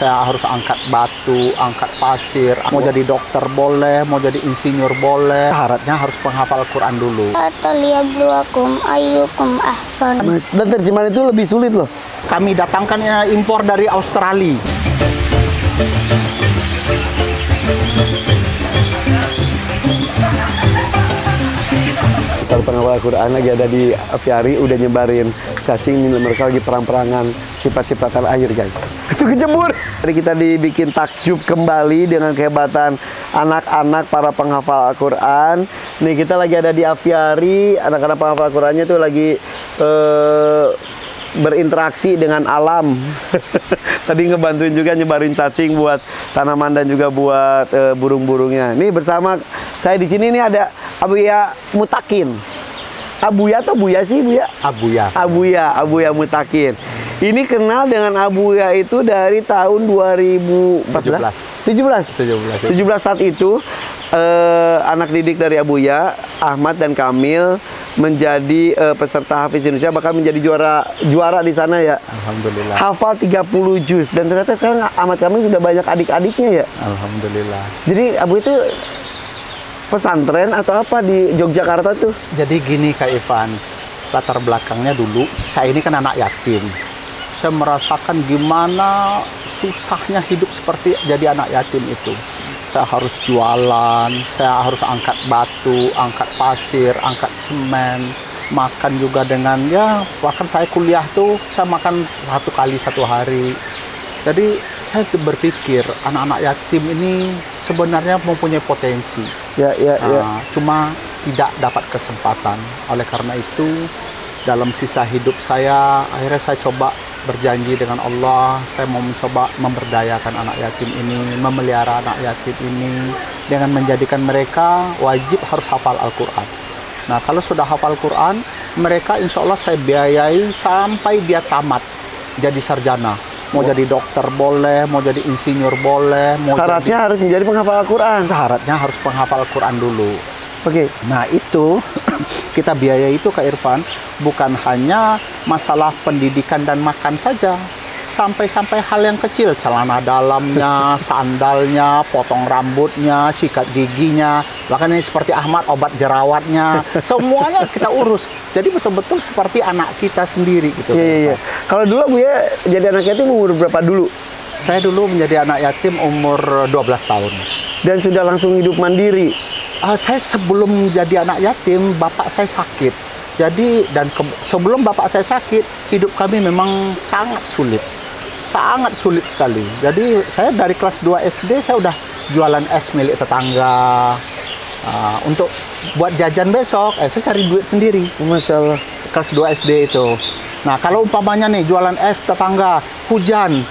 saya harus angkat batu, angkat pasir. Mau jadi dokter boleh, mau jadi insinyur boleh. Syaratnya harus penghafal Quran dulu. Ataliyabluwakum ayyukum ahsan. Dan terjemahan itu lebih sulit loh. Kami datangkan impor dari Australia. Kalau penghafal Al-Quran lagi ada di apiari, udah nyebarin cacing, mereka lagi perang-perangan sifat-sifatan air, guys. Itu kejemur. Jadi kita dibikin takjub kembali dengan kehebatan anak-anak para penghafal Al-Quran. Nih kita lagi ada di apiari, anak-anak penghafal Al-Qurannya tuh lagi berinteraksi dengan alam. Tadi ngebantuin juga nyebarin cacing buat tanaman dan juga buat burung-burungnya. Nih bersama saya di sini nih ada Abuya Mutakin. Abuya atau Buya sih, Buya? Abuya. Abuya Mutakin. Ini kenal dengan Abuya itu dari tahun 2014. 17 saat itu anak didik dari Abuya, Ahmad dan Kamil menjadi peserta Hafiz Indonesia, bahkan menjadi juara di sana ya. Alhamdulillah. Hafal 30 juz dan ternyata sekarang Ahmad Kamil sudah banyak adik-adiknya ya. Alhamdulillah. Jadi Abu itu pesantren atau apa di Yogyakarta tuh? Jadi gini Kak Ivan, latar belakangnya dulu, saya ini kan anak yatim. Saya merasakan gimana susahnya hidup seperti jadi anak yatim itu. Saya harus jualan, saya harus angkat batu, angkat pasir, angkat semen, makan juga dengan, ya bahkan saya kuliah tuh, saya makan 1 kali 1 hari. Jadi saya berpikir anak-anak yatim ini sebenarnya mempunyai potensi. Ya. Cuma tidak dapat kesempatan. Oleh karena itu dalam sisa hidup saya, akhirnya saya coba berjanji dengan Allah, saya mau mencoba memberdayakan anak yatim ini, memelihara anak yatim ini dengan menjadikan mereka wajib harus hafal Al-Quran. Nah kalau sudah hafal Quran, mereka insya Allah saya biayai sampai dia tamat jadi sarjana. Mau jadi dokter boleh, mau jadi insinyur boleh. Syaratnya harus menjadi penghafal Al-Quran. Syaratnya harus penghafal Quran dulu. Oke. Nah itu kita biaya itu Kak Irfan bukan hanya masalah pendidikan dan makan saja, sampai hal yang kecil, celana dalamnya, sandalnya, potong rambutnya, sikat giginya, bahkan ini seperti Ahmad obat jerawatnya, semuanya kita urus. Jadi betul-betul seperti anak kita sendiri gitu. Iya. Kalau dulu Bu ya jadi anak yatim umur berapa dulu? Saya dulu menjadi anak yatim umur 12 tahun. Dan sudah langsung hidup mandiri? Saya sebelum menjadi anak yatim, bapak saya sakit. Jadi, sebelum bapak saya sakit, hidup kami memang sangat sulit. Sangat sulit sekali. Jadi, saya dari kelas 2 SD, saya udah jualan es milik tetangga. Untuk buat jajan besok, saya cari duit sendiri. Masya Allah. Kelas 2 SD itu. Nah, kalau umpamanya nih, jualan es tetangga, hujan,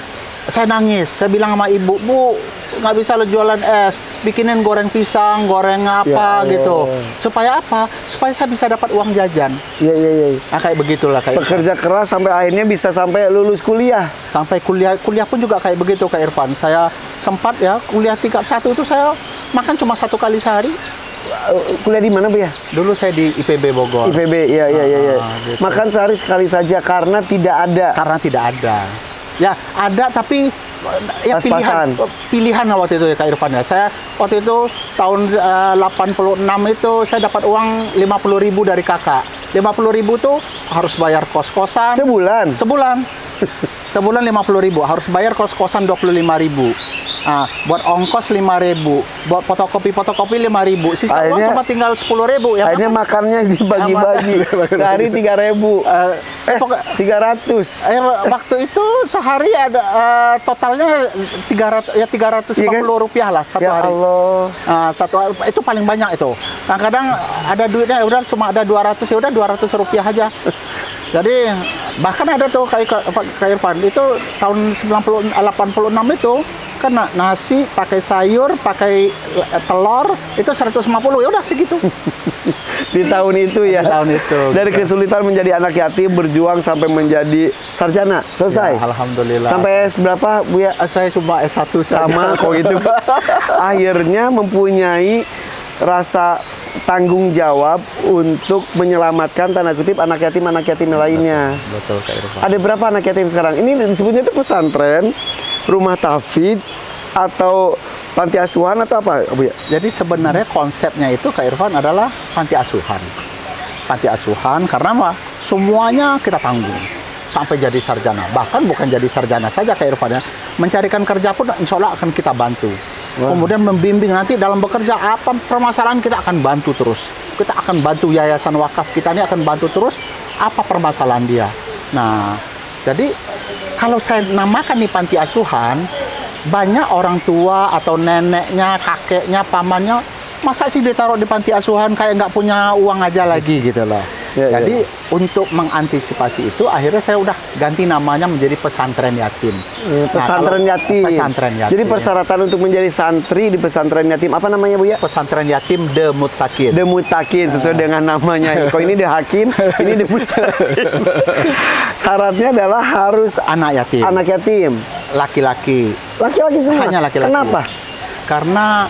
saya nangis. Saya bilang sama ibu, Bu, nggak bisa lo jualan es, bikinin goreng pisang, goreng apa ya, gitu. Supaya apa? Supaya saya bisa dapat uang jajan. Iya. Nah, kayak begitulah kayak. Bekerja keras sampai akhirnya bisa sampai lulus kuliah. Sampai kuliah pun juga kayak begitu Kak Irfan. Saya sempat ya kuliah tingkat 1 itu saya makan cuma 1 kali sehari. Kuliah di mana Bu ya? Dulu saya di IPB Bogor. IPB, iya. Gitu. Makan sehari sekali saja karena tidak ada. Karena tidak ada. Ya ada tapi ya pilihan waktu itu ya Kak Irfan ya. Saya waktu itu tahun 86 itu saya dapat uang 50.000 dari kakak. 50.000 tuh harus bayar kos-kosan. Sebulan? Sebulan 50.000, harus bayar kos-kosan 25.000. Buat ongkos 5.000, buat fotokopi 5.000. Sisa uang cuma tinggal 10.000 ya. Akhirnya makannya dibagi-bagi. Sehari 3.000. 300. Waktu itu sehari ada totalnya 340 rupiah lah satu hari. Allah. Itu paling banyak itu. Nah, kadang ada duitnya udah cuma ada 200, ya udah 200 rupiah aja. Jadi bahkan ada tuh Kak Irfan itu tahun 86 itu kan nasi pakai sayur pakai telur itu 150, ya udah segitu. Di tahun itu ya. Di tahun itu. Dari kesulitan menjadi anak yatim berjuang sampai menjadi sarjana selesai. Ya, alhamdulillah. Sampai S berapa Bu ya? Saya cuma S1 sama kok gitu. Akhirnya mempunyai rasa tanggung jawab untuk menyelamatkan tanda kutip anak yatim lainnya. Betul Kak Irfan. Ada berapa anak yatim sekarang? Ini disebutnya itu pesantren, rumah tahfidz atau panti asuhan atau apa, Bu ya? Jadi sebenarnya konsepnya itu Kak Irfan adalah panti asuhan. Panti asuhan karena apa? Semuanya kita tanggung sampai jadi sarjana. Bahkan bukan jadi sarjana saja Kak Irfan ya. Mencarikan kerja pun insya Allah akan kita bantu. Kemudian membimbing nanti dalam bekerja apa permasalahan kita akan bantu terus. Kita akan bantu yayasan wakaf kita ini akan bantu terus apa permasalahan dia. Nah, jadi kalau saya namakan nih panti asuhan, banyak orang tua atau neneknya, kakeknya, pamannya, masa sih ditaruh di panti asuhan kayak nggak punya uang aja lagi gitu loh. Jadi untuk mengantisipasi itu akhirnya saya udah ganti namanya menjadi pesantren yatim. Pesantren yatim. Pesantren yatim. Jadi persyaratan untuk menjadi santri di pesantren yatim apa namanya, Bu ya? Pesantren yatim The Muttaqin. The Muttaqin sesuai dengan namanya. Kok ini The Hakim, ini The Muttaqin. Syaratnya adalah harus anak yatim. Anak yatim. Laki-laki. Laki-laki semua. Hanya laki-laki. Kenapa? Karena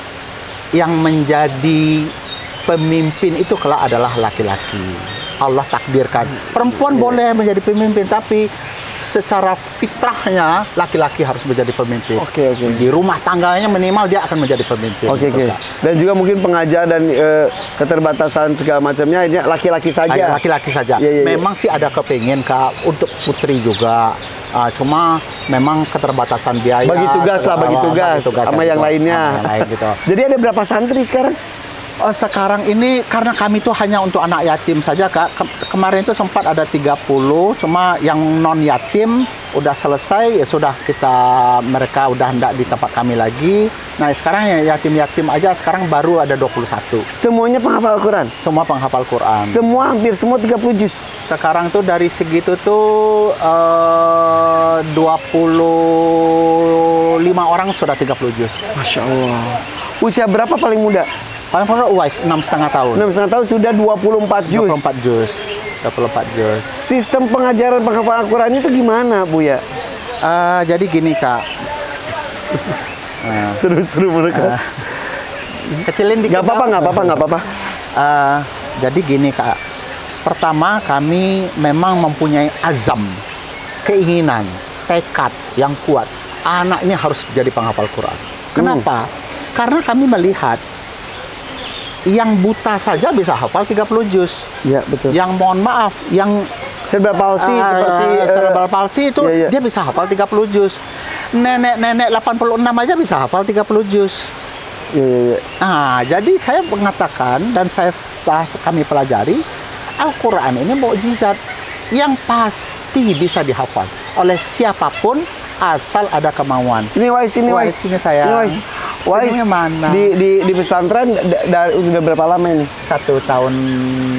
yang menjadi pemimpin itu kelak adalah laki-laki. Allah takdirkan. Perempuan boleh menjadi pemimpin, tapi secara fitrahnya laki-laki harus menjadi pemimpin. Di rumah tangganya minimal dia akan menjadi pemimpin. Dan juga mungkin pengajar dan keterbatasan segala macamnya ini laki-laki saja. Laki-laki saja. Memang sih ada kepingin Kak untuk putri juga. Cuma memang keterbatasan biaya. Bagi tugas sama yang lainnya. Gitu. Jadi ada berapa santri sekarang? Sekarang ini karena kami itu hanya untuk anak yatim saja Kak. Kemarin itu sempat ada 30, cuma yang non yatim udah selesai ya sudah mereka udah hendak di tempat kami lagi. Nah, sekarang ya yatim-yatim aja sekarang baru ada 21. Semuanya penghafal Quran? Semua penghafal Quran. Semua hampir semua 30 juz. Sekarang tuh dari segitu tuh 25 orang sudah 30 juz. Masya Allah. Usia berapa paling muda? Paling muda Uwais 6,5 tahun. 6,5 tahun sudah 24 juz. 24 juz. 24 juz. Sistem pengajaran penghafalan Al-Quran itu gimana, Bu ya? Jadi gini Kak. Seru-seru mereka. Kecilin dikit. Nggak apa-apa. Jadi gini Kak. Pertama kami memang mempunyai azam, keinginan, tekad yang kuat. Anak ini harus jadi penghafal Quran. Kenapa? Karena kami melihat yang buta saja bisa hafal 30 juz. Ya, betul. Yang mohon maaf, yang cerebral palsy seperti cerebral palsy itu dia bisa hafal 30 juz. Nenek-nenek 86 aja bisa hafal 30 juz. Nah, jadi saya mengatakan dan kami pelajari Al-Quran ini mukjizat yang pasti bisa dihafal oleh siapapun asal ada kemauan. Sini Wais. Sini saya. Wais mana? Di pesantren sudah berapa lama ini? 1 tahun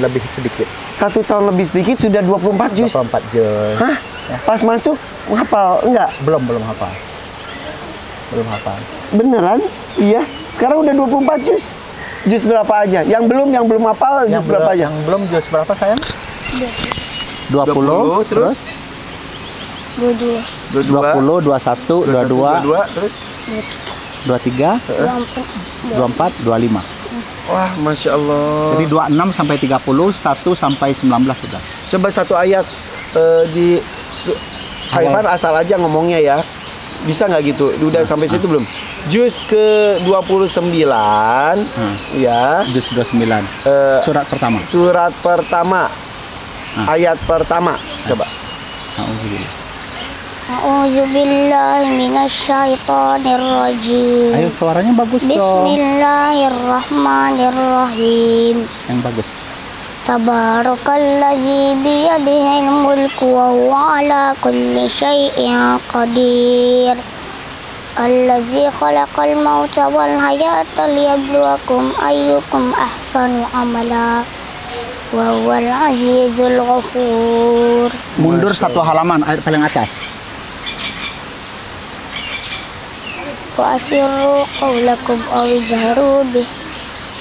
lebih sedikit. 1 tahun lebih sedikit sudah 24 juz. 24 juz. Hah? Ya. Pas masuk hafal enggak? Belum hafal. Beneran? Iya. Sekarang udah 24 juz. Juz berapa aja? Yang belum hafal juz berapa aja? Yang belum juz berapa sayang? 20 terus 22 20, 21, 22 terus 23, 24, 25. Wah, Masya Allah. Jadi 26 sampai 30, 1 sampai 19 sudah. Coba satu ayat di Haifan asal aja ngomongnya ya. Bisa nggak gitu? Udah sampai situ belum? Juz ke-29 ya. Juz 29. Surat pertama. Ayat pertama. Coba. A'udzubillahi minasyaitonirrajim. Ayo suaranya bagus dong. Bismillahirrahmanirrahim. Yang bagus. Tabarakalladzi biyadihil mulku wa huwa ala kulli syai'in qadir. Alladzi khalaqal mauta wal hayata liyabluwakum ayyukum ahsanu amala. Wa huwal azizul ghafur. Mundur 1 halaman ayat paling atas. Wa asirru qawlakum aw ijharu bih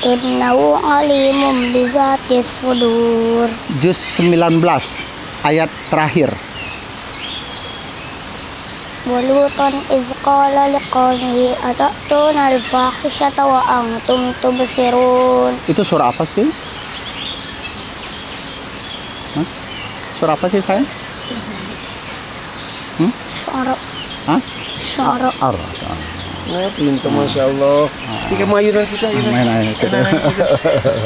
innahu alimun bizatis sudur. Juz 19 ayat terakhir. Walutan iz qala liqaumihi atatuna al-fahishata wa antum tubsirun. Itu surah apa sih? Surah apa sih sayang? Syu'ara. Syara. Nah, pintar Masya Allah. Tiga ayunan sudah. Main gitu.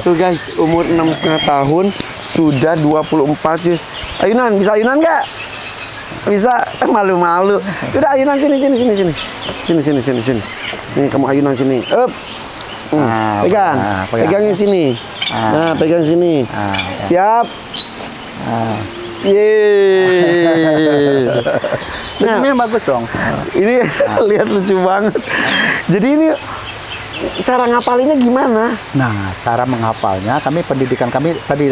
Tuh guys, umur 6,5 tahun sudah 24 juz. Ayunan, bisa ayunan nggak? Bisa. Malu-malu. Udah ayunan sini. Sini. Nih kamu ayunan sini. Up. Pegang. Pegangnya sini. Nah, pegang sini. Siap. Yeay. Nah, ini bagus dong. Ini lihat lucu banget. Jadi ini cara ngapalinnya gimana? Nah, cara menghafalnya, pendidikan kami tadi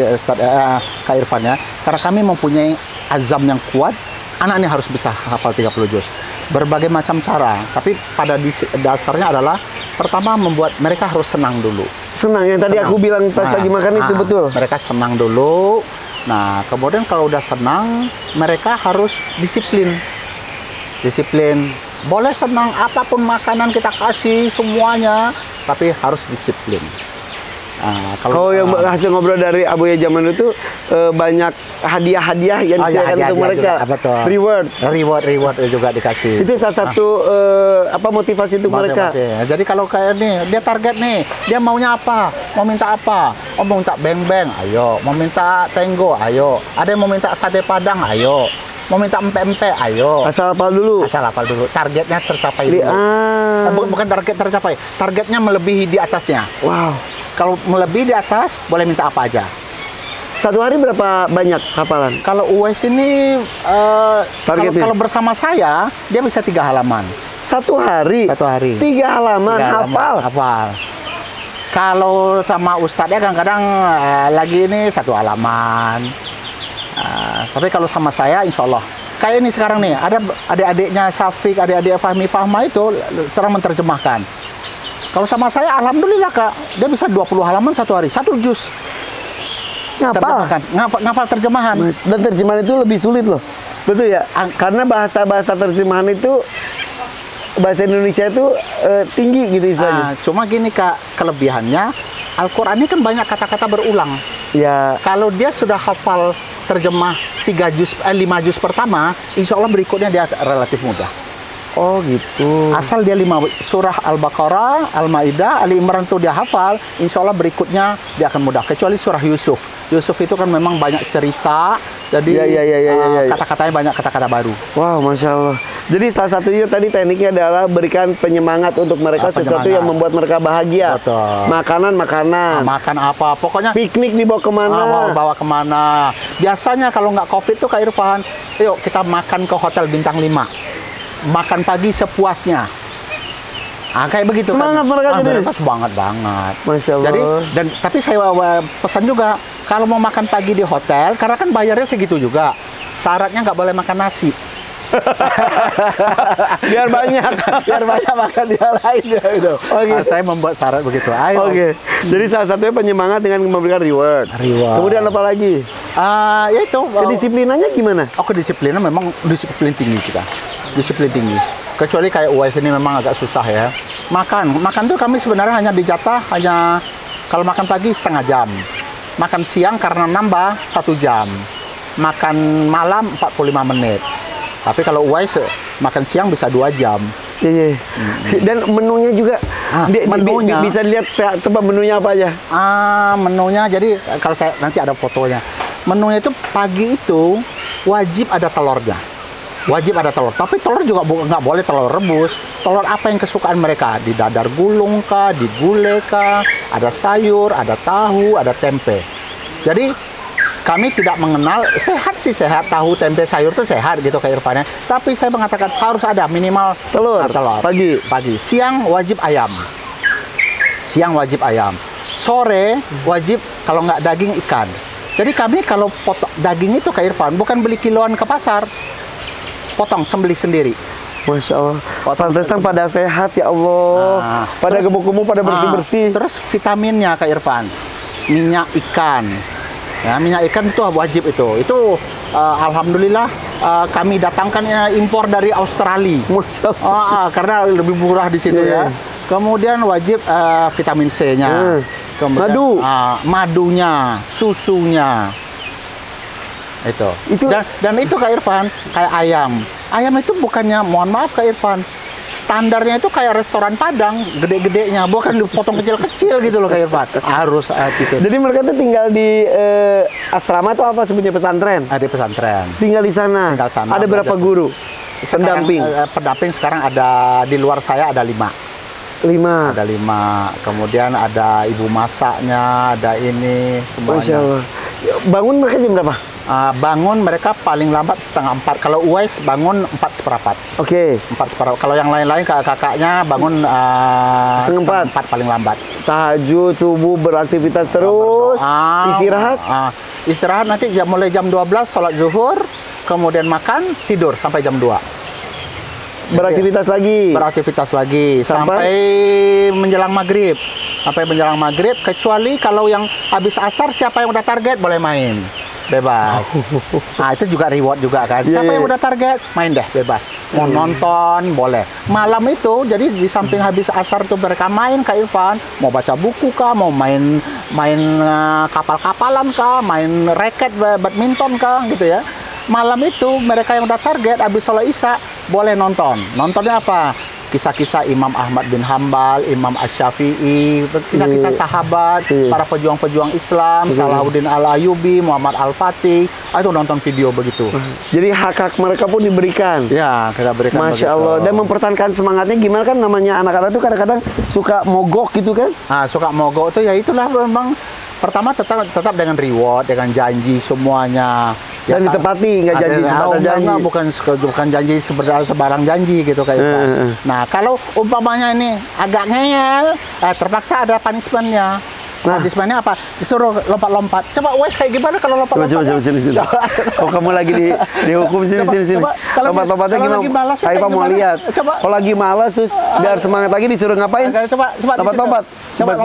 Kak Irfan ya, karena kami mempunyai azam yang kuat, anak ini harus bisa hafal 30 juz. Berbagai macam cara, tapi pada dasarnya adalah pertama membuat mereka harus senang dulu. Senang yang tadi aku bilang pas lagi makan itu betul. Mereka senang dulu. Nah, kemudian kalau udah senang, mereka harus disiplin. Boleh senang apapun makanan kita kasih semuanya, tapi harus disiplin. Nah, kalau yang hasil ngobrol dari Abuya zaman itu banyak hadiah-hadiah yang disediakan untuk mereka. Juga, betul. Reward juga dikasih. Itu salah satu motivasi untuk mereka. Jadi kalau kayak nih, dia target nih, dia maunya apa? Mau minta apa? Oh, mau minta beng-beng, ayo. Mau minta tenggo, ayo. Ada yang mau minta sate padang, ayo. Mau minta empe-empe, ayo. Asal hafal dulu. Targetnya tercapai dulu. Bukan target tercapai, targetnya melebihi di atasnya. Wow. Kalau melebihi di atas, boleh minta apa aja. Satu hari berapa banyak hafalan? Kalau Uwais ini, kalau bersama saya, dia bisa 3 halaman. Satu hari? 3 halaman, hafal. Kalau sama Ustadznya kadang-kadang lagi ini 1 halaman. Tapi kalau sama saya, insya Allah. Kayak ini sekarang nih, ada adik-adiknya Syafiq, adik-adik Fahma itu sedang menerjemahkan. Kalau sama saya, alhamdulillah Kak, dia bisa 20 halaman 1 hari, 1 juz. Ngafal terjemahan. Dan terjemahan itu lebih sulit loh. Betul ya? Karena bahasa-bahasa terjemahan itu, bahasa Indonesia itu tinggi gitu istilahnya. Cuma gini Kak, kelebihannya, Al-Quran ini kan banyak kata-kata berulang. Ya. Kalau dia sudah hafal terjemah 5 juz pertama, insya Allah berikutnya dia relatif mudah. Oh gitu. Asal dia 5 surah Al-Baqarah, Al-Maidah, Ali Imran itu dia hafal, insya Allah berikutnya dia akan mudah. Kecuali surah Yusuf. Yusuf itu kan memang banyak cerita, jadi kata-katanya banyak kata-kata baru. Wow, Masya Allah. Jadi salah satunya tadi tekniknya adalah berikan penyemangat untuk mereka, sesuatu yang membuat mereka bahagia. Betul. Makanan. Makan apa, pokoknya. Piknik dibawa kemana? Bawa kemana. Biasanya kalau nggak COVID tuh Kak Irfan, yuk kita makan ke hotel bintang 5. Makan pagi sepuasnya. Kayak begitu. Semangat mereka jadi. Mereka semangat banget. Masya Allah. Jadi, tapi saya pesan juga, kalau mau makan pagi di hotel, karena kan bayarnya segitu juga. Syaratnya nggak boleh makan nasi. Biar banyak makan yang lain ya, gitu. Saya membuat syarat begitu. Oke. Jadi salah satunya penyemangat dengan memberikan reward. Kemudian apa lagi? Ya itu. Kedisiplinannya gimana? Kedisiplinan memang disiplin tinggi kita. Disiplin tinggi. Kecuali kayak Uwais ini memang agak susah ya. Makan tuh kami sebenarnya hanya dijatah kalau makan pagi setengah jam. Makan siang karena nambah 1 jam. Makan malam 45 menit. Tapi kalau Uwais makan siang bisa 2 jam. Iya. Dan menunya juga bisa dilihat coba menunya apa aja. Menunya jadi kalau saya nanti ada fotonya. Menunya itu pagi itu wajib ada telurnya. Tapi telur juga nggak boleh telur rebus. Telur apa yang kesukaan mereka? Di dadar gulung kah, di gulai kah, ada sayur, ada tahu, ada tempe. Jadi kami tidak mengenal, sehat, tahu, tempe, sayur itu sehat gitu Kak Irfan ya. Tapi saya mengatakan harus ada minimal telur. Pagi. Siang wajib ayam. Sore wajib kalau nggak daging ikan. Jadi kami kalau potong daging itu Kak Irfan bukan beli kiloan ke pasar. Potong, sembelih sendiri. Masya Allah. Pantesan pada sehat ya Allah. Pada gemuk-gemuk, pada bersih-bersih. Terus vitaminnya Kak Irfan, minyak ikan. Ya, minyak ikan itu wajib itu. Itu alhamdulillah kami datangkan impor dari Australia. Masya Allah. Karena lebih murah di situ ya. Kemudian wajib vitamin C-nya. Madu. Madunya, susunya. Itu. Dan itu Kak Irfan, kayak ayam. Ayam itu bukannya, mohon maaf Kak Irfan, standarnya itu kayak restoran Padang, gede-gedenya, bukan dipotong kecil-kecil gitu loh Kak Irfan. Harus gitu. Jadi mereka tuh tinggal di asrama atau apa sebenarnya, pesantren? Ada pesantren. Tinggal di sana. Tinggal sana. Ada berapa guru? Pendamping. Pendamping sekarang ada di luar saya ada 5. 5. Ada 5. Kemudian ada ibu masaknya, ada ini Masya semuanya. Allah. Bangun mereka jam berapa? Bangun mereka paling lambat setengah 4. Kalau Uwais bangun 4:15. Oke. 4:15. Kalau yang lain-lain kakaknya bangun Setengah 4. 4 paling lambat. Tahajud, subuh, beraktivitas terus, istirahat. Istirahat nanti mulai jam 12 sholat zuhur, kemudian makan, tidur sampai jam 2. Beraktivitas lagi. Beraktivitas lagi sampai menjelang maghrib. Sampai menjelang maghrib, kecuali kalau yang habis asar siapa yang udah target boleh main. Bebas. Nah, itu juga reward juga kan. Siapa yang udah target, main deh bebas. Mau nonton boleh. Malam itu jadi di samping habis asar tuh mereka main Kak Irfan, mau baca buku kah, mau main kapal-kapalan kah, main racket badminton kah gitu ya. Malam itu mereka yang udah target habis sholat isya boleh nonton. Nontonnya apa? Kisah-kisah Imam Ahmad bin Hambal, Imam Asy-Syafi'i, kisah-kisah sahabat, para pejuang-pejuang Islam, Salahuddin Al-Ayyubi, Muhammad Al-Fatih. Itu nonton video begitu. Jadi hak-hak mereka pun diberikan. Ya, kita berikan. Masya Allah. Dan mempertahankan semangatnya gimana kan, namanya anak-anak tuh kadang-kadang suka mogok gitu kan? Suka mogok tuh ya itulah memang. Pertama tetap dengan reward, dengan janji semuanya. Dan ditepati, nggak janji sebatas janji. Enggak, bukan janji sebarang janji gitu kayak itu. Nah, kalau umpamanya ini agak ngeyel, terpaksa ada punishment-nya. Punishment-nya apa? Disuruh lompat-lompat. Coba Wes kayak gimana kalau lompat-lompat? Coba sini. Oh, kamu lagi dihukum sini. Lompat-lompatnya gimana? Saya mau lihat. Kalau lagi malas terus biar semangat lagi disuruh ngapain? Coba lompat-lompat. Coba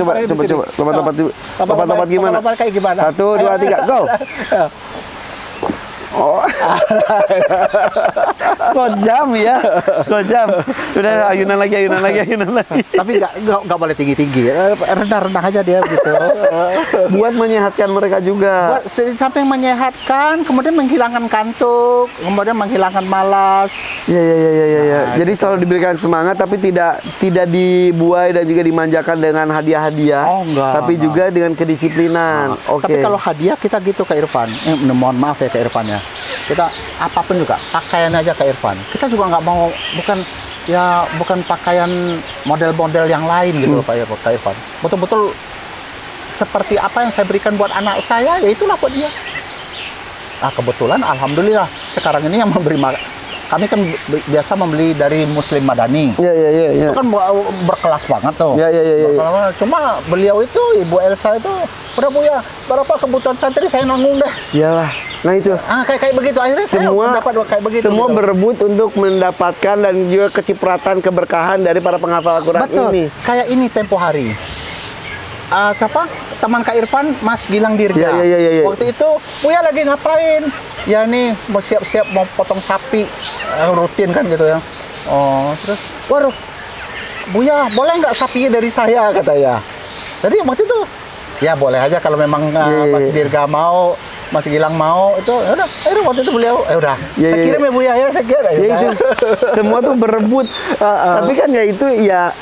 lompat-lompat gimana? 1, 2, 3, go. Oh, sekejam ya, sekejam. Udah ayunan lagi. Tapi nggak boleh tinggi, rendah aja dia gitu. Buat menyehatkan mereka juga. Buat samping menyehatkan, kemudian menghilangkan kantuk, kemudian menghilangkan malas. Ya. Jadi selalu diberikan semangat, tapi tidak dibuai dan juga dimanjakan dengan hadiah-hadiah. Oh, enggak. Tapi juga dengan kedisiplinan. Oke. Tapi kalau hadiah kita gitu Kak Irfan. Mohon maaf ya Kak Irfan ya. Kita apapun juga, pakaian aja Kak Irfan. Kita juga nggak mau, bukan pakaian model-model yang lain gitu Kak Irfan. Betul-betul seperti apa yang saya berikan buat anak saya, ya itulah buat dia. Kebetulan alhamdulillah sekarang ini yang memberi kami kan biasa membeli dari Muslim Madani. Iya. Itu kan berkelas banget tuh. Iya. Cuma beliau itu, Ibu Elsa itu, udah Bu ya, berapa kebutuhan santri saya nanggung deh. Iyalah. Nah itu. Kayak begitu akhirnya semua saya dapat kayak begitu. Semua gitu. berebut untuk mendapatkan dan juga kecipratan keberkahan dari para penghafal Al-Quran ini. Kayak ini tempo hari. Siapa? Teman Kak Irfan, Mas Gilang Dirga. Iya. Waktu itu, Buya lagi ngapain? Ya nih, mau siap-siap mau potong sapi, rutin kan gitu ya. Terus, waduh, Buya boleh nggak sapinya dari saya katanya. Jadi waktu itu, ya boleh aja kalau memang Mas Dirga mau, Mas Gilang mau, itu ya udah. Akhirnya waktu itu beliau, udah. Saya kirim ya Buya ya, saya kira. Itu semua tuh berebut. Tapi kan ya itu ya.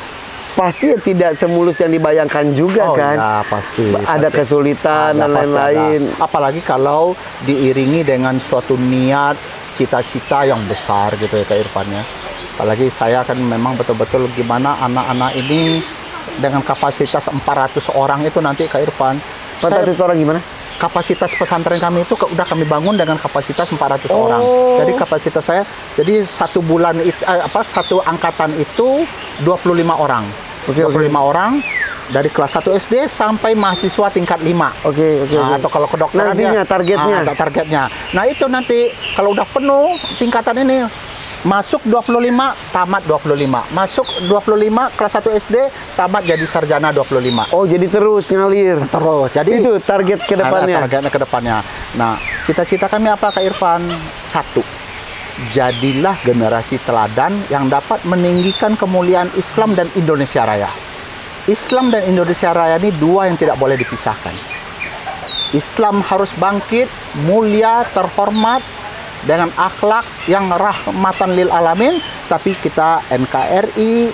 Pasti tidak semulus yang dibayangkan juga kan. Ya, pasti. Ada kesulitan dan lain-lain. Apalagi kalau diiringi dengan suatu niat, cita-cita yang besar gitu ya Kak Irfan ya. Apalagi saya kan memang betul-betul gimana anak-anak ini dengan kapasitas 400 orang itu nanti Kak Irfan. 400 orang gimana? Kapasitas pesantren kami itu udah kami bangun dengan kapasitas 400 orang. Jadi kapasitas saya, jadi satu bulan satu angkatan itu 25 orang. 25 orang dari kelas 1 SD sampai mahasiswa tingkat 5. Oke. Atau kalau kedokteran nantinya targetnya. Nah, itu nanti kalau udah penuh tingkatan ini masuk 25, tamat 25. Masuk 25 kelas 1 SD, tamat jadi sarjana 25. Oh, jadi terus ngalir. Terus. Jadi itu target ke depannya. Targetnya ke depannya. Nah, cita-cita kami apa Kak Irfan? 1. Jadilah generasi teladan yang dapat meninggikan kemuliaan Islam dan Indonesia Raya. Islam dan Indonesia Raya ini dua yang tidak boleh dipisahkan. Islam harus bangkit, mulia, terhormat, dengan akhlak yang rahmatan lil alamin, tapi kita NKRI,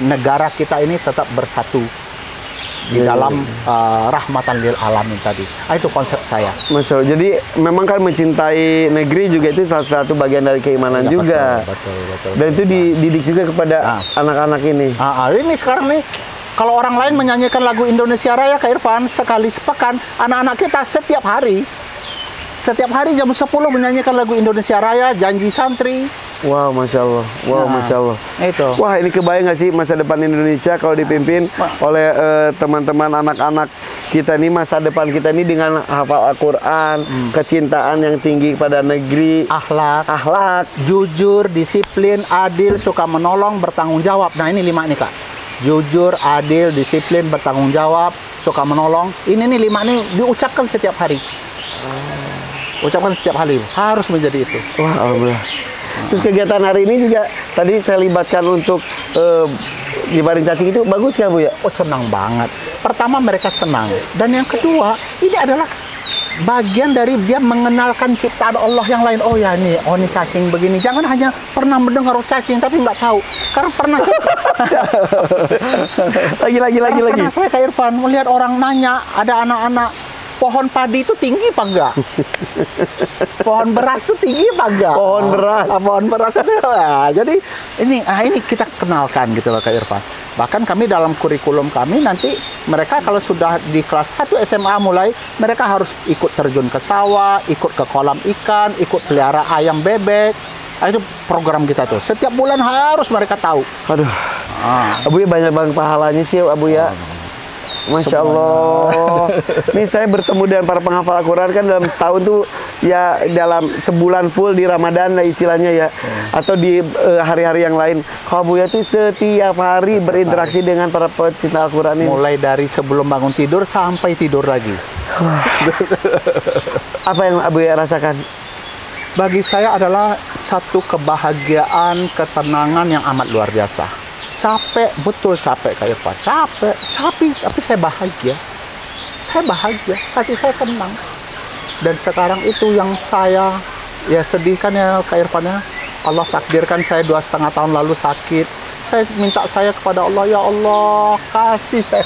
negara kita ini tetap bersatu di dalam rahmatan lil alamin tadi. Itu konsep saya. Masya Allah. Jadi memang kan mencintai negeri juga itu salah satu bagian dari keimanan juga. Betul. Dan itu dididik juga kepada anak-anak ini. Ini sekarang nih, kalau orang lain menyanyikan lagu Indonesia Raya, Kak Irfan, sekali sepekan, anak-anak kita setiap hari jam 10 menyanyikan lagu Indonesia Raya, Janji Santri. Wow, Masya Allah. Wow, Masya Allah. Itu. Wah, ini kebayang nggak sih masa depan Indonesia kalau dipimpin oleh teman-teman anak-anak kita nih, masa depan kita ini dengan hafal Al-Quran, kecintaan yang tinggi pada negeri, akhlak, jujur, disiplin, adil, suka menolong, bertanggung jawab. Nah, ini 5 nih, Kak. Jujur, adil, disiplin, bertanggung jawab, suka menolong. Ini nih 5 nih diucapkan setiap hari. Ucapkan setiap hari, harus menjadi itu. Wah, alhamdulillah. Terus kegiatan hari ini juga tadi saya libatkan untuk nyebarin cacing itu, bagus nggak Bu ya? Oh, senang banget. Pertama mereka senang, dan yang kedua ini adalah bagian dari dia mengenalkan ciptaan Allah yang lain. Oh ya nih, oh ini cacing begini. Jangan hanya pernah mendengar cacing tapi nggak tahu. Karena pernah lagi. Pernah saya Kak Irfan melihat orang nanya, ada anak-anak, pohon padi itu tinggi apa enggak? Pohon beras itu tinggi apa enggak? Pohon beras. Jadi ini kita kenalkan gitu loh Kak Irfan. Bahkan kami dalam kurikulum kami nanti mereka kalau sudah di kelas 1 SMA mulai, mereka harus ikut terjun ke sawah, ikut ke kolam ikan, ikut pelihara ayam bebek. Itu program kita tuh. Setiap bulan harus mereka tahu. Aduh. Abu ya banyak banget pahalanya sih Abu ya. Masya Allah. Nih saya bertemu dengan para penghafal Al-Quran kan dalam setahun tuh ya, dalam sebulan full di Ramadan lah istilahnya ya, atau di hari-hari yang lain. Kalau Buya tuh setiap hari berinteraksi dengan para pecinta Al-Quran ini. Mulai dari sebelum bangun tidur sampai tidur lagi. Apa yang Buya rasakan? Bagi saya adalah satu kebahagiaan, ketenangan yang amat luar biasa. Capek, betul capek Kak Irfan. Capek, tapi saya bahagia. Hati saya tenang. Dan sekarang itu yang saya sedihkan ya Kak Irfan ya. Allah takdirkan saya 2,5 tahun lalu sakit. Saya minta kepada Allah, ya Allah, kasih saya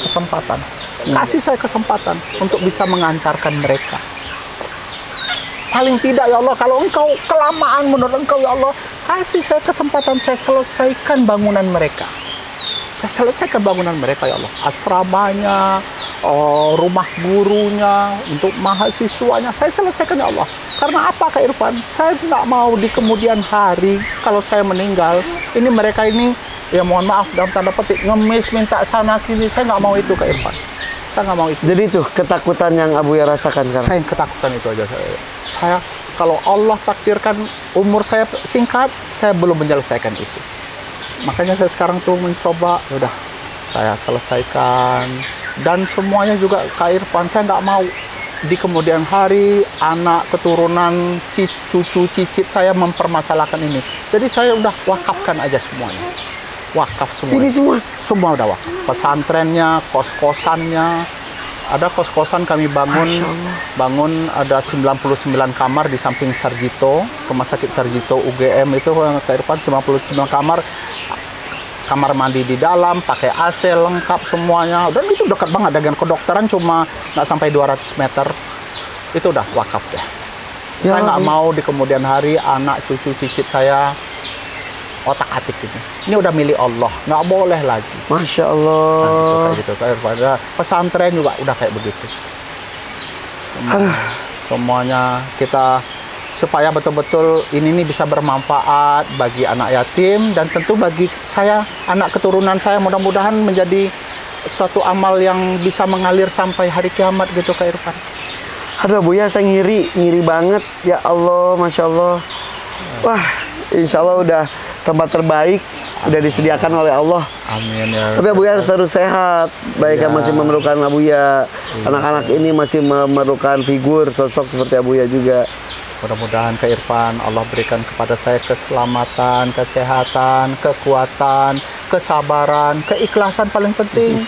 kesempatan untuk bisa mengantarkan mereka. Paling tidak ya Allah, kalau Engkau kelamaan menurut Engkau ya Allah, kasih saya kesempatan, saya selesaikan bangunan mereka. Saya selesaikan bangunan mereka ya Allah. Asramanya, rumah gurunya, untuk mahasiswanya, saya selesaikan ya Allah. Karena apa Kak Irfan? Saya nggak mau di kemudian hari kalau saya meninggal, ini mereka ini, ya mohon maaf dalam tanda petik, ngemis minta sana kini. Saya nggak mau itu Kak Irfan. Saya nggak mau itu. Jadi itu ketakutan yang Abu ya rasakan sekarang? Saya ketakutan itu aja. Saya kalau Allah takdirkan umur saya singkat, saya belum menyelesaikan itu. Makanya saya sekarang tuh mencoba, udah saya selesaikan. Dan semuanya juga Kak Irfan, saya nggak mau di kemudian hari anak keturunan cucu cicit saya mempermasalahkan ini. Jadi saya udah wakafkan aja semuanya. Wakaf semua. Ini semua udah wakaf. Pesantrennya, kos-kosannya. Ada kos-kosan kami bangun ada 99 kamar di samping Sarjito, Rumah Sakit Sarjito UGM itu Kak Irfan, 99 kamar. Kamar mandi di dalam, pakai AC lengkap semuanya. Dan itu dekat banget dengan kedokteran, cuma nggak sampai 200 meter. Itu udah wakaf deh. Ya, saya nggak mau di kemudian hari anak cucu cicit saya otak-atik ini. Ini udah milik Allah, nggak boleh lagi. Masya Allah. Nah, gitu, kayak gitu. Pesantren juga udah kayak begitu. Semuanya kita supaya betul-betul ini bisa bermanfaat bagi anak yatim dan tentu bagi saya, anak keturunan saya, mudah-mudahan menjadi suatu amal yang bisa mengalir sampai hari kiamat gitu Kak Irfan. Aduh Bu ya, saya ngiri banget ya Allah, Masya Allah. Wah, insya Allah udah tempat terbaik, udah disediakan oleh Allah. Amin ya. Tapi Abu ya harus terus sehat. Baik ya. Masih memerlukan Abu ya. Anak-anak ini masih memerlukan figur sosok seperti Abu ya juga. Mudah-mudahan Kak Irfan Allah berikan kepada saya keselamatan, kesehatan, kekuatan, kesabaran, keikhlasan paling penting.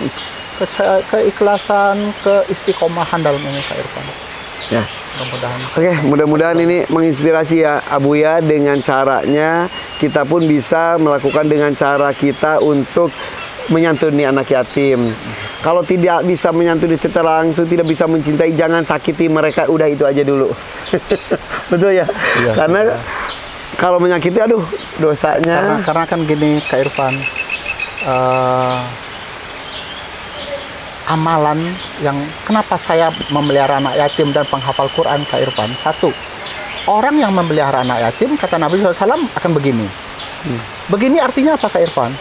Keikhlasan, keistiqomahan dalam ini Kak Irfan. Ya. mudah-mudahan. Oke, mudah-mudahan ini menginspirasi ya Abuya, dengan caranya kita pun bisa melakukan dengan cara kita untuk menyantuni anak yatim. Kalau tidak bisa menyantuni secara langsung, tidak bisa mencintai, jangan sakiti mereka, udah itu aja dulu. Betul ya? Iya, karena kalau menyakiti, aduh dosanya. Karena kan gini Kak Irfan, amalan yang kenapa saya memelihara anak yatim dan penghafal Quran Kak Irfan, satu, orang yang memelihara anak yatim kata Nabi SAW akan begini. Begini artinya apa Kak Irfan?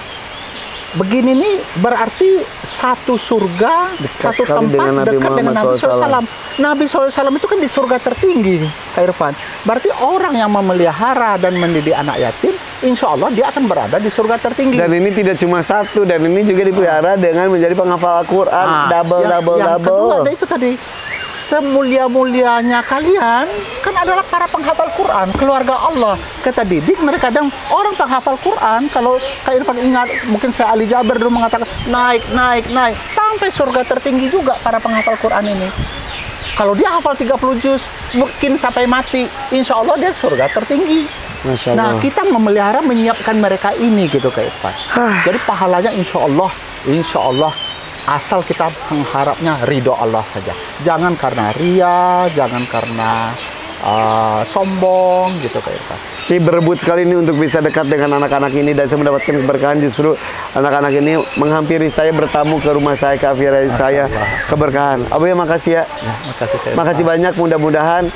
Begini nih berarti satu surga, satu tempat dekat dengan Nabi SAW. Nabi SAW itu kan di surga tertinggi, Kak Irfan. Berarti orang yang memelihara dan mendidik anak yatim, insya Allah dia akan berada di surga tertinggi. Dan ini tidak cuma satu, dan ini juga dipelihara dengan menjadi penghafal Al-Quran. Yang kedua itu tadi, semulia-mulianya kalian kan adalah para penghafal Quran, keluarga Allah. Kita didik mereka, dan orang penghafal Quran, kalau Kak Irfan ingat, mungkin saya Ali Jaber dulu mengatakan naik sampai surga tertinggi juga para penghafal Quran ini. Kalau dia hafal 30 juz, mungkin sampai mati, insya Allah dia surga tertinggi. Masya Allah. Nah, kita memelihara, menyiapkan mereka ini gitu Kak Irfan. Jadi pahalanya insya Allah, asal kita mengharapnya ridho Allah saja. Jangan karena ria, jangan karena sombong gitu Kak Irfan. Ini berebut sekali ini untuk bisa dekat dengan anak-anak ini, dan saya mendapatkan keberkahan. Justru anak-anak ini menghampiri saya, bertamu ke rumah saya, ke afiara saya, keberkahan. Abuya makasih ya. Makasih banyak, mudah-mudahan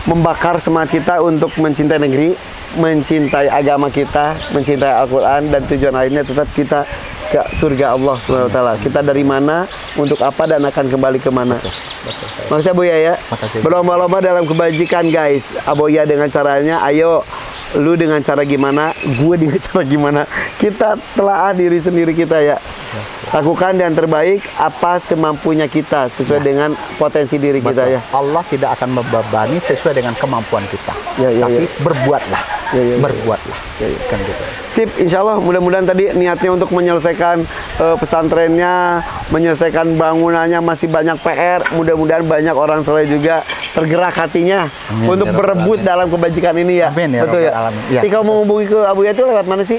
membakar semangat kita untuk mencintai negeri, mencintai agama kita, mencintai Al-Quran, dan tujuan akhirnya tetap kita ke surga Allah SWT. Kita dari mana, untuk apa, dan akan kembali kemana. Makasih Abuya ya. Berlomba-lomba dalam kebajikan guys. Abuya dengan caranya, ayo lu dengan cara gimana, gue dengan cara gimana. Kita telaah diri sendiri kita ya. Lakukan yang terbaik apa semampunya kita, sesuai dengan potensi diri kita ya. Allah tidak akan membebani sesuai dengan kemampuan kita. Tapi berbuatlah. Berbuatlah. Kan gitu. Sip, insya Allah mudah-mudahan tadi niatnya untuk menyelesaikan pesantrennya, menyelesaikan bangunannya, masih banyak PR. Mudah-mudahan banyak orang soleh juga tergerak hatinya untuk berebut dalam kebajikan ini ya. Amin, ya. Betul ya. Jadi kalau mau menghubungi ke Abuya itu lewat mana sih?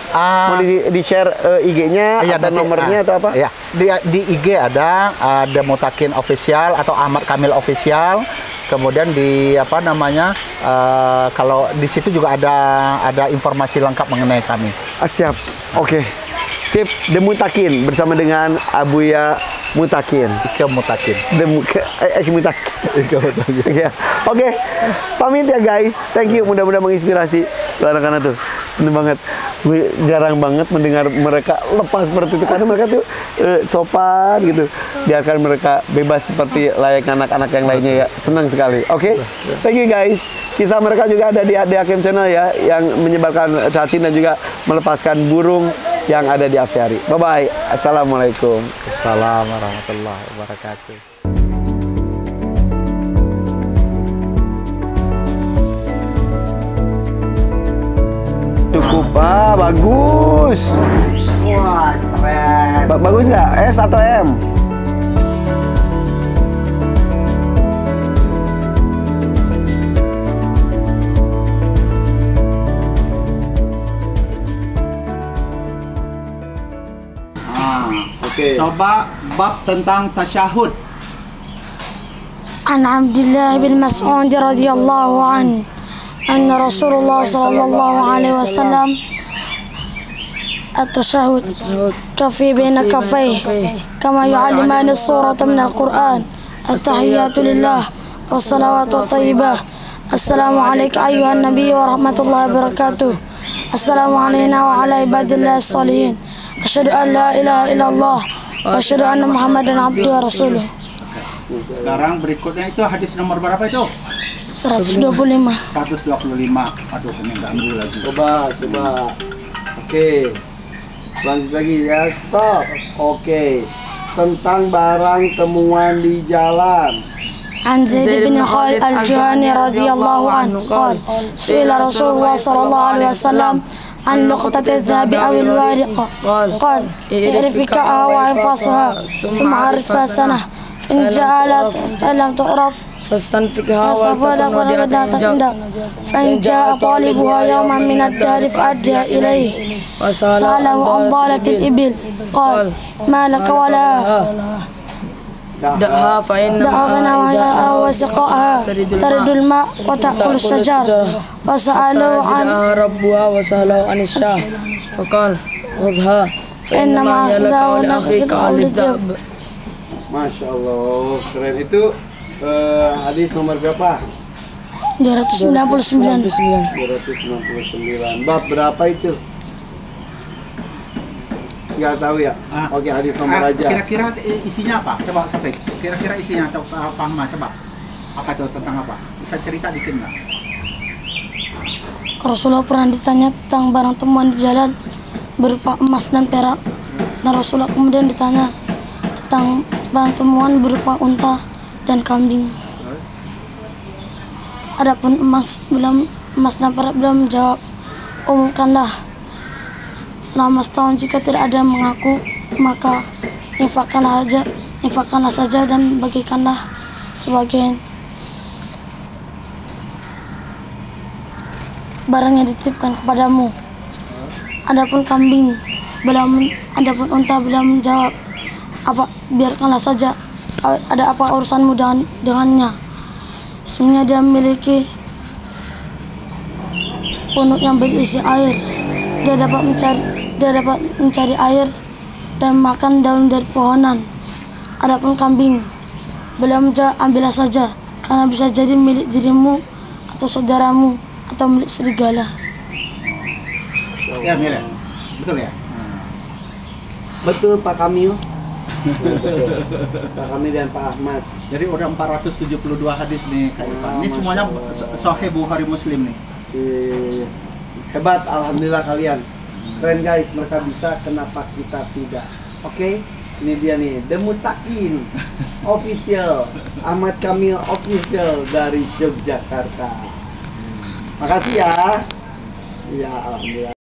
Mau di-share IG-nya atau nomornya atau apa? Ya, di IG ada Mutakin Official atau Ahmad Kamil Official. Kemudian di apa namanya, kalau di situ juga ada informasi lengkap mengenai kami. Siap. Oke. Sip, The Mutakin bersama dengan Abuya Mutakin. Ike Mutakin. Mutakin. Oke. Pamit ya guys. Thank you, mudah-mudahan menginspirasi anak-anak tuh. Seneng banget. Gue jarang banget mendengar mereka lepas seperti itu, karena mereka tuh sopan gitu. Biarkan mereka bebas seperti layaknya anak-anak yang lainnya ya. Senang sekali. Oke. Thank you guys. Kisah mereka juga ada di Hakim Channel ya, yang menyebarkan cacing dan juga melepaskan burung yang ada di aviari. Bye-bye. Assalamualaikum. Assalamualaikum warahmatullahi wabarakatuh. Cukup, bagus. Wah, keren. Bagus nggak? S atau M? Coba bab tentang tasyahud. An Abdullah bin Mas'ud radhiyallahu anhu anna Rasulullah sallallahu alaihi wasallam التشهد كفي بين كفيه كما يعلمان السورة من القرآن التحيات لله والصلوات الطيبات السلام عليك أيها النبي ورحمة الله وبركاته السلام علينا وعلى عباد الله الصالحين أشهد أن لا إله إلا الله وأشهد أن محمدا عبده ورسوله. Sekarang berikutnya itu hadis nomor berapa itu? 125. 125. Aduh, ini ganggu lagi. Coba. Oke. Lanjut lagi ya, stop. Oke. Tentang barang temuan di jalan. عن زيد بن خالد الجهني رضي الله عنه قال سئل رسول الله صلى الله عليه وسلم عن نقطة الذهب أو الورقة قال اعرف فكاءها وانفاسها ثم عرفها سنة فإن جعلت لم تعرف فاستنفقها فاستفاد ولتكن كل وديعة ذات عندك فإن جاء طالبها يوما من الدهر فأدها إليه سأله عن ضالة الإبل قال ما لك ولها دعها دعونا وهياءها وسقاءها ترد الماء وتأكل الشجر وسأله عن فأجدها ربها وسأله عن الشاه فقال خذها فإنما هي لك ولأخيك أهل الذهب. Masya Allah, keren. Itu hadis nomor berapa? 299. 299. Bab berapa itu? Nggak tahu ya? Oke, hadis nomor aja. Kira-kira isinya apa? Coba Syafiq. Kira-kira isinya atau paham coba. Apa itu tentang apa? Bisa cerita dikit nggak? Rasulullah pernah ditanya tentang barang temuan di jalan berupa emas dan perak. Dan Rasulullah kemudian ditanya tentang barang temuan berupa unta dan kambing. Adapun emas dan perak belum menjawab, umumkanlah selama setahun jika tidak ada yang mengaku, maka infakkanlah saja dan bagikanlah sebagian barang yang dititipkan kepadamu. Adapun unta belum menjawab, biarkanlah saja. Ada apa urusanmu dengannya? Sesungguhnya dia memiliki punuk yang berisi air. Dia dapat mencari air dan makan daun dari pohonan. Adapun kambing, belum menjawab, ambillah saja, karena bisa jadi milik dirimu atau saudaramu atau milik serigala. Ya, milik. Betul ya? Betul Pak Kamil. Pak Kamil dan Pak Ahmad. Jadi udah 472 hadis nih Kak Irfan. Ini semuanya Sahih Bukhari Muslim nih. Hebat, alhamdulillah kalian. Keren guys, mereka bisa, kenapa kita tidak? Oke, ini dia nih, The Mutakin official, Ahmad Kamil official dari Yogyakarta. Makasih ya. Ya, alhamdulillah.